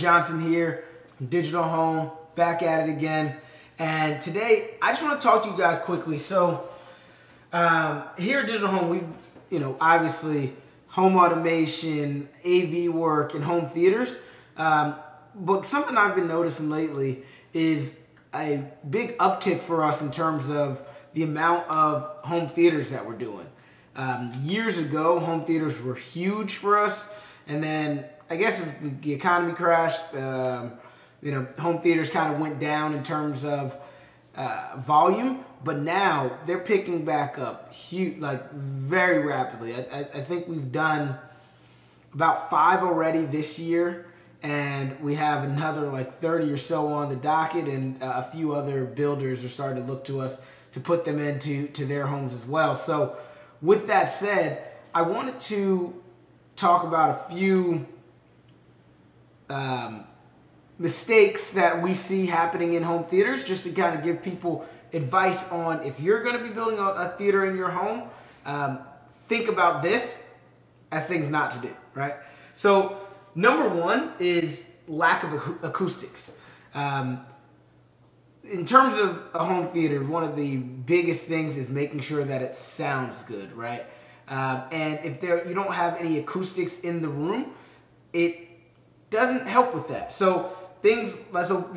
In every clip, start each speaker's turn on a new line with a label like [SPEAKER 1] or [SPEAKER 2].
[SPEAKER 1] Johnson here from Digital Home, back at it again. And today, I just want to talk to you guys quickly. So, here at Digital Home, we, obviously home automation, AV work, and home theaters. But something I've been noticing lately is a big uptick for us in terms of the amount of home theaters that we're doing. Years ago, home theaters were huge for us, and then I guess the economy crashed. Home theaters kind of went down in terms of volume, but now they're picking back up huge, very rapidly. I think we've done about 5 already this year, and we have another 30 or so on the docket, and a few other builders are starting to look to us to put them into their homes as well. So with that said, I wanted to talk about a few mistakes that we see happening in home theaters, just to kind of give people advice on if you're going to be building a theater in your home, think about this as things not to do, right? So number one is lack of acoustics. In terms of a home theater, one of the biggest things is making sure that it sounds good, right? And if you don't have any acoustics in the room, it doesn't help with that. So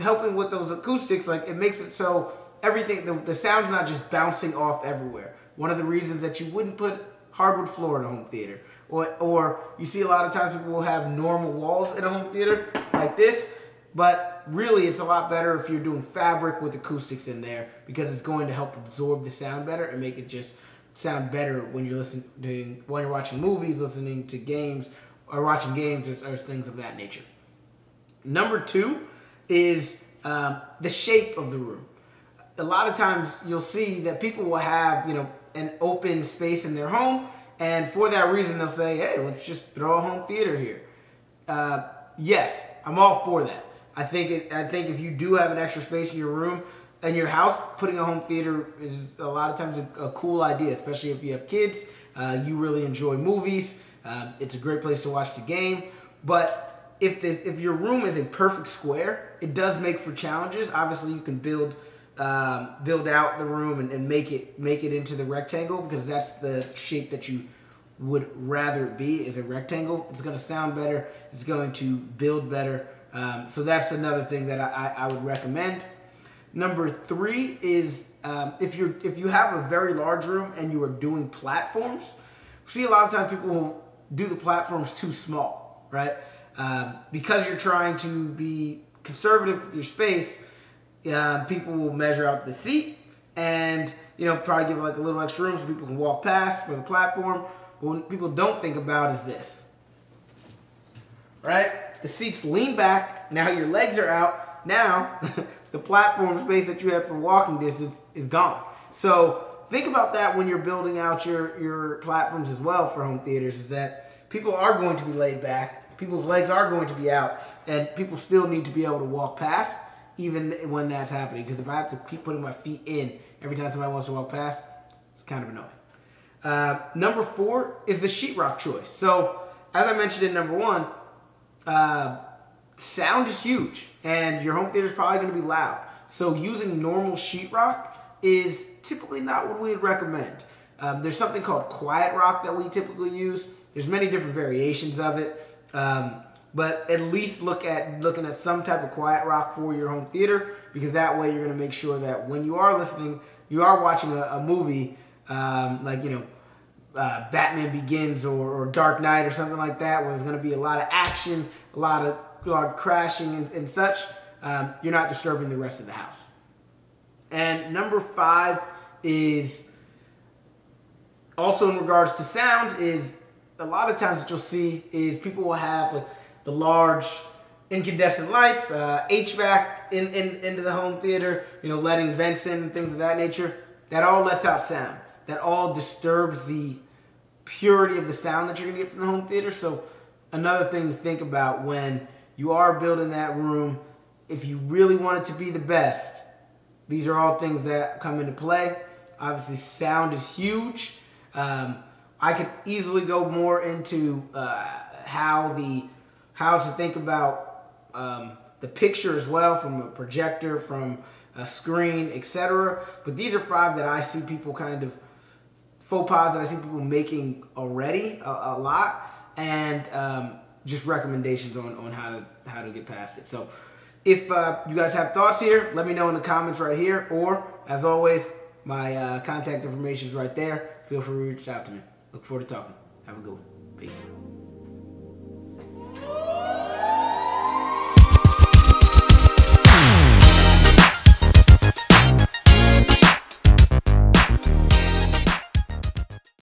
[SPEAKER 1] helping with those acoustics, it makes it so everything, the sound's not just bouncing off everywhere. One of the reasons that you wouldn't put hardwood floor in a home theater, or you see a lot of times people will have normal walls in a home theater like this, but really it's a lot better if you're doing fabric with acoustics in there, because it's going to help absorb the sound better and make it just sound better when you're watching movies, listening to games, or watching games, or things of that nature. Number two is the shape of the room. A lot of times you'll see that people will have an open space in their home, and for that reason they'll say, hey, let's just throw a home theater here. Yes, I'm all for that. I think if you do have an extra space in your room, in your house, putting a home theater is a lot of times a cool idea, especially if you have kids, you really enjoy movies, it's a great place to watch the game. But if your room is a perfect square, it does make for challenges. Obviously, you can build out the room and make it into the rectangle, because that's the shape that you would rather it be, is a rectangle. It's going to sound better. It's going to build better. So that's another thing that I would recommend. Number three is if you have a very large room and you are doing platforms, see a lot of times people will do the platforms too small, right? Because you're trying to be conservative with your space, people will measure out the seat and probably give a little extra room so people can walk past for the platform. But what people don't think about is this, right? The seats lean back. Now your legs are out. Now the platform space that you had for walking distance is gone. So think about that when you're building out your platforms as well for home theaters, is that people are going to be laid back. People's legs are going to be out, and people still need to be able to walk past even when that's happening. Because if I have to keep putting my feet in every time somebody wants to walk past, it's kind of annoying. Number four is the sheetrock choice. So as I mentioned in number one, sound is huge, and your home theater is probably going to be loud. So using normal sheetrock is typically not what we would recommend. There's something called quiet rock that we typically use. There's many different variations of it, but at least looking at some type of quiet rock for your home theater, because that way you're going to make sure that when you are watching a movie, Batman Begins or Dark Knight or something like that, where there's going to be a lot of action, a lot of crashing and such, you're not disturbing the rest of the house. And number five is also in regards to sound, is a lot of times what you'll see is people will have the large incandescent lights, HVAC into the home theater, letting vents in and things of that nature. That all lets out sound. That all disturbs the purity of the sound that you're going to get from the home theater. So another thing to think about when you are building that room, if you really want it to be the best, these are all things that come into play. Obviously, sound is huge. I could easily go more into how to think about the picture as well, from a projector, from a screen, etc. But these are 5 that I see people kind of faux pas that I see people making already a lot, and just recommendations on how to get past it. So if you guys have thoughts here, let me know in the comments right here, or as always, my contact information is right there. Feel free to reach out to me. Look forward to talking. Have a good one. Peace.